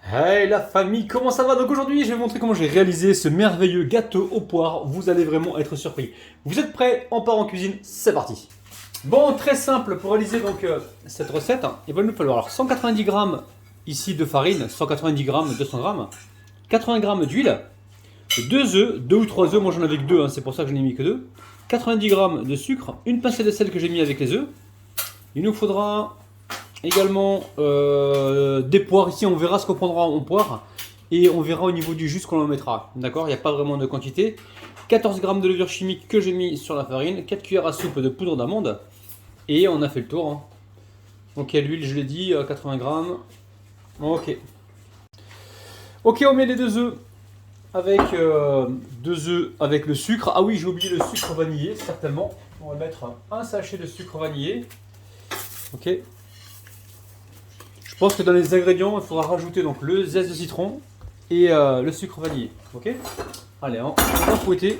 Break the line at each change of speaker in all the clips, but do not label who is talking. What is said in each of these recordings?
Hey la famille, comment ça va? Donc aujourd'hui, je vais vous montrer comment j'ai réalisé ce merveilleux gâteau aux poires. Vous allez vraiment être surpris. Vous êtes prêts? On part en cuisine, c'est parti. Bon, très simple pour réaliser donc cette recette. Il va nous falloir alors 190 grammes ici de farine, 190 grammes, 200 grammes, 80 grammes d'huile, 2 œufs, 2 ou 3 œufs, moi j'en avais que 2, c'est pour ça que je n'ai mis que 2, 90 grammes de sucre, une pincée de sel que j'ai mis avec les œufs. Il nous faudra également des poires. Ici, on verra ce qu'on prendra en poire. Et on verra au niveau du jus ce qu'on en mettra. D'accord? Il n'y a pas vraiment de quantité. 14 grammes de levure chimique que j'ai mis sur la farine. 4 cuillères à soupe de poudre d'amande. Et on a fait le tour. Hein. Donc il y a l'huile, je l'ai dit, 80 grammes. Ok. Ok, on met les 2 œufs avec, 2 œufs avec le sucre. Ah oui, j'ai oublié le sucre vanillé, certainement. On va mettre un sachet de sucre vanillé. Ok. Je pense que dans les ingrédients, il faudra rajouter donc le zeste de citron et le sucre vanillé. Ok? Allez, on va fouetter.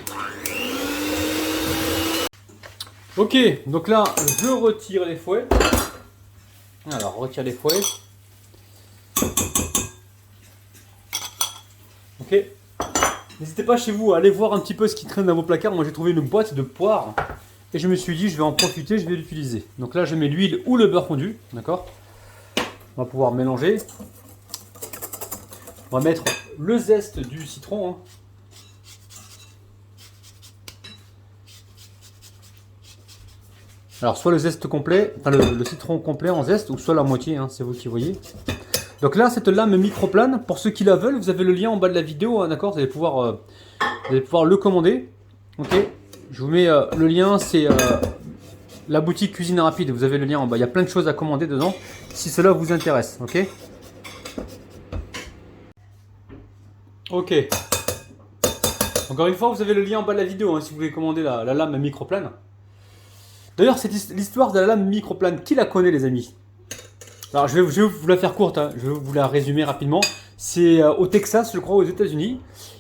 Ok, donc là, je retire les fouets. Alors, on retire les fouets. Ok. N'hésitez pas chez vous à aller voir un petit peu ce qui traîne dans vos placards. Moi, j'ai trouvé une boîte de poires. Et je me suis dit, je vais en profiter, je vais l'utiliser. Donc là, je mets l'huile ou le beurre fondu. D'accord? On va pouvoir mélanger. On va mettre le zeste du citron. Hein. Alors soit le zeste complet, enfin le citron complet en zeste, ou soit la moitié, hein, c'est vous qui voyez. Donc là, cette lame microplane, pour ceux qui la veulent, vous avez le lien en bas de la vidéo, hein, d'accord? Vous allez pouvoir le commander. Ok. Je vous mets le lien, c'est la boutique Cuisine Rapide. Vous avez le lien en bas. Il y a plein de choses à commander dedans, si cela vous intéresse. Ok. Ok. Encore une fois, vous avez le lien en bas de la vidéo, hein, si vous voulez commander la lame microplane. D'ailleurs, c'est l'histoire de la lame microplane. Qui la connaît, les amis? Alors, je vais vous la faire courte, hein. Je vais vous la résumer rapidement. C'est au Texas, je crois, aux États-Unis.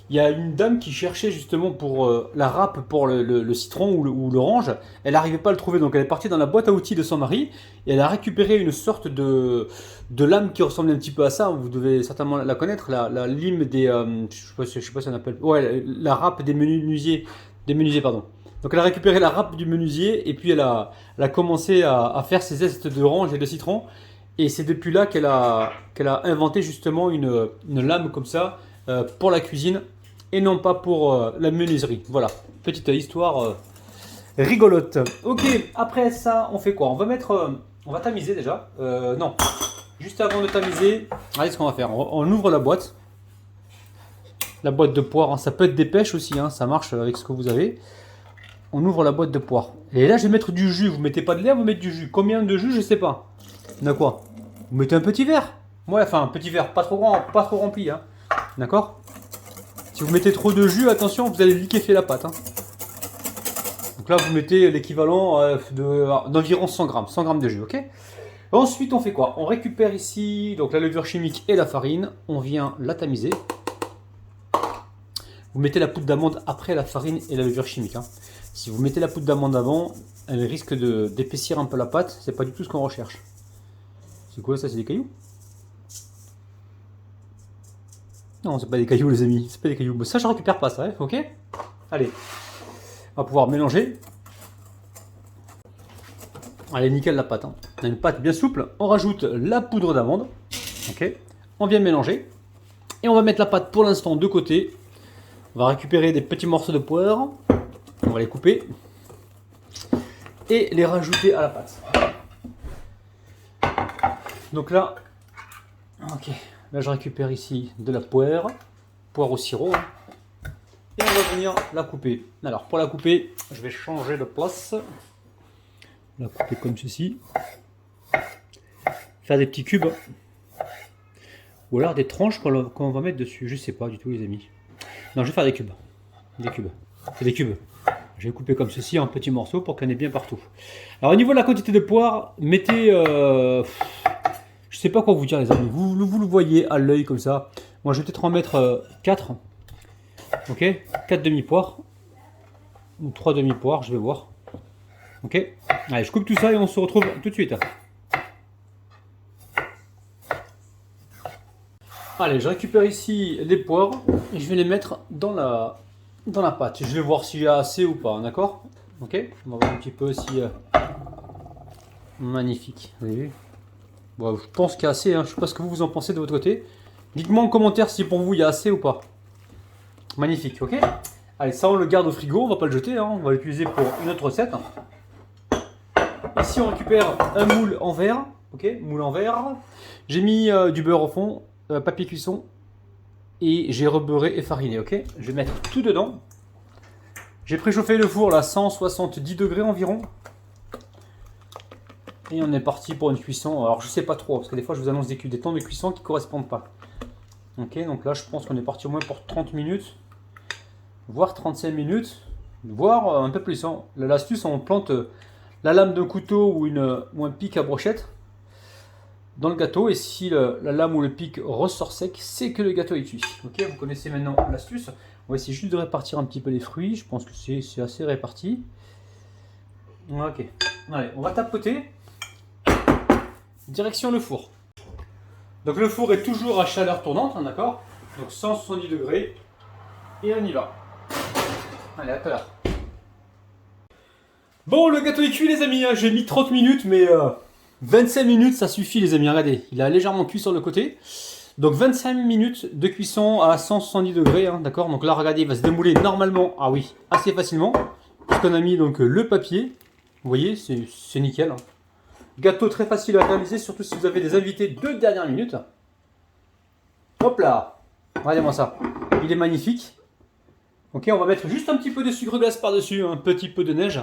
Il y a une dame qui cherchait justement pour la râpe pour le citron ou l'orange. Elle n'arrivait pas à le trouver, donc elle est partie dans la boîte à outils de son mari et elle a récupéré une sorte de lame qui ressemblait un petit peu à ça. Vous devez certainement la connaître, la lime des, je sais pas si on appelle, ouais, la râpe des menuisiers, pardon. Donc elle a récupéré la râpe du menuisier et puis elle a commencé à faire ses zestes d'orange et de citron. Et c'est depuis là qu'elle a inventé justement une lame comme ça pour la cuisine et non pas pour la menuiserie. Voilà, petite histoire rigolote. Ok, après ça, on fait quoi? On va tamiser déjà. Non, juste avant de tamiser, regardez ce qu'on va faire. On ouvre la boîte de poire. Hein. Ça peut être des pêches aussi, hein. Ça marche avec ce que vous avez. On ouvre la boîte de poire. Et là, je vais mettre du jus. Vous mettez pas de lait, vous mettez du jus. Combien de jus, je sais pas. D'accord. Vous mettez un petit verre. Ouais, enfin un petit verre, pas trop grand, pas trop rempli. Hein. D'accord. Si vous mettez trop de jus, attention, vous allez liquéfier la pâte. Hein. Donc là, vous mettez l'équivalent d'environ 100 grammes. 100 grammes de jus, ok? Ensuite, on fait quoi? On récupère ici donc la levure chimique et la farine. On vient la tamiser. Vous mettez la poudre d'amande après la farine et la levure chimique. Hein. Si vous mettez la poudre d'amande avant, elle risque d'épaissir un peu la pâte. C'est pas du tout ce qu'on recherche. C'est quoi ça? C'est des cailloux? Non, c'est pas des cailloux, les amis. C'est pas des cailloux. Mais ça, je récupère pas ça, hein, ok? Allez, on va pouvoir mélanger. Allez, nickel la pâte. Hein. On a une pâte bien souple. On rajoute la poudre d'amande. Ok. On vient mélanger. Et on va mettre la pâte pour l'instant de côté. On va récupérer des petits morceaux de poire. On va les couper. Et les rajouter à la pâte. Donc là, ok. Là, je récupère ici de la poire au sirop. Hein. Et on va venir la couper. Alors, pour la couper, je vais changer de place. La couper comme ceci. Faire des petits cubes. Ou alors des tranches qu'on va mettre dessus. Je sais pas du tout, les amis. Non, je vais faire des cubes. Des cubes. C'est des cubes. Je vais couper comme ceci en petits morceaux pour qu'il y en ait bien partout. Alors, au niveau de la quantité de poire, mettez... je sais pas quoi vous dire, les amis. Vous le voyez à l'œil comme ça. Moi, je vais peut-être en mettre 4. Ok, 4 demi-poires. Ou 3 demi-poires, je vais voir. Ok. Allez, je coupe tout ça et on se retrouve tout de suite. Allez, je récupère ici les poivres et je vais les mettre dans la pâte. Je vais voir s'il y a assez ou pas, d'accord? Ok, on va voir un petit peu si... Magnifique, vous avez vu? Bon, je pense qu'il y a assez, hein. Je sais pas ce que vous en pensez de votre côté. Dites-moi en commentaire si pour vous il y a assez ou pas. Magnifique, ok? Allez, ça on le garde au frigo, on va pas le jeter, hein. On va l'utiliser pour une autre recette. Ici on récupère un moule en verre, ok? Moule en verre. J'ai mis du beurre au fond, papier cuisson, et j'ai rebeurré et fariné, ok? Je vais mettre tout dedans. J'ai préchauffé le four là, à 170 degrés environ. Et on est parti pour une cuisson. Alors je sais pas trop, parce que des fois je vous annonce des temps de cuisson qui correspondent pas. Ok, donc là je pense qu'on est parti au moins pour 30 minutes, voire 35 minutes, voire un peu plus. Hein. L'astuce, on plante la lame d'un couteau ou un pic à brochette dans le gâteau, et si la lame ou le pic ressort sec, c'est que le gâteau est cuit. Ok, vous connaissez maintenant l'astuce. On va essayer juste de répartir un petit peu les fruits. Je pense que c'est assez réparti. Ok, allez, on va tapoter. Direction le four. Donc le four est toujours à chaleur tournante, hein, d'accord? Donc 170 degrés. Et on y va. Allez, à tout à l'heure. Bon, le gâteau est cuit les amis, hein. J'ai mis 30 minutes, mais 25 minutes ça suffit les amis. Regardez, il a légèrement cuit sur le côté. Donc 25 minutes de cuisson à 170 degrés, hein, d'accord? Donc là, regardez, il va se démouler normalement, ah oui, assez facilement. Puisqu'on a mis donc le papier. Vous voyez, c'est nickel. Hein. Gâteau très facile à réaliser, surtout si vous avez des invités de dernière minute. Hop là, regardez-moi ça, il est magnifique. Ok, on va mettre juste un petit peu de sucre glace par-dessus, un petit peu de neige.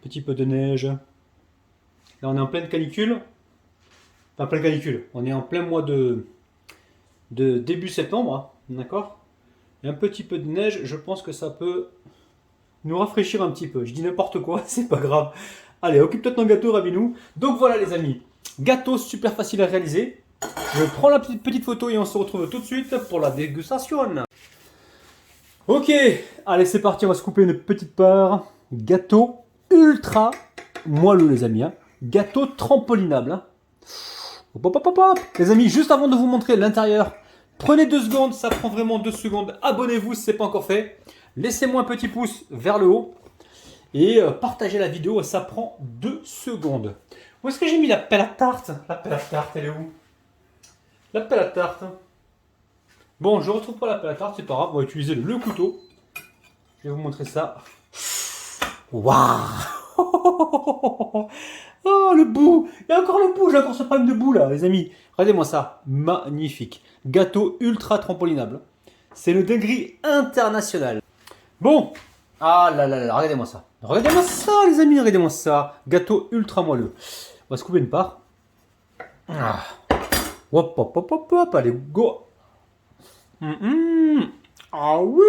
Petit peu de neige. Là, on est en pleine canicule. Enfin, pleine canicule. On est en plein mois de début septembre, hein, d'accord? Et un petit peu de neige, je pense que ça peut nous rafraîchir un petit peu. Je dis n'importe quoi, c'est pas grave. Allez, occupe-toi de ton gâteau, Rabinou. Donc voilà les amis, gâteau super facile à réaliser. Je prends la petite photo et on se retrouve tout de suite pour la dégustation. Ok, allez c'est parti, on va se couper une petite part. Gâteau ultra moelleux les amis. Hein. Gâteau trampolinable. Hein. Hop, hop, hop, hop. Les amis, juste avant de vous montrer l'intérieur, prenez 2 secondes, ça prend vraiment 2 secondes. Abonnez-vous si ce n'est pas encore fait. Laissez-moi un petit pouce vers le haut. Et partagez la vidéo, ça prend 2 secondes. Où est-ce que j'ai mis la pelle à tarte? La pelle à tarte, elle est où? La pelle à tarte. Bon, je retrouve pas la pelle à tarte, c'est pas grave, on va utiliser le couteau. Je vais vous montrer ça. Waouh! Oh, le bout! Il y a encore le bout, j'ai encore ce problème de bout là, les amis. Regardez-moi ça, magnifique. Gâteau ultra trampolinable. C'est le degré international. Bon, ah là là là, regardez-moi ça. Regardez-moi ça, les amis, regardez-moi ça. Gâteau ultra moelleux. On va se couper une part. Ah. Hop, hop, hop, allez, go. Ah oui!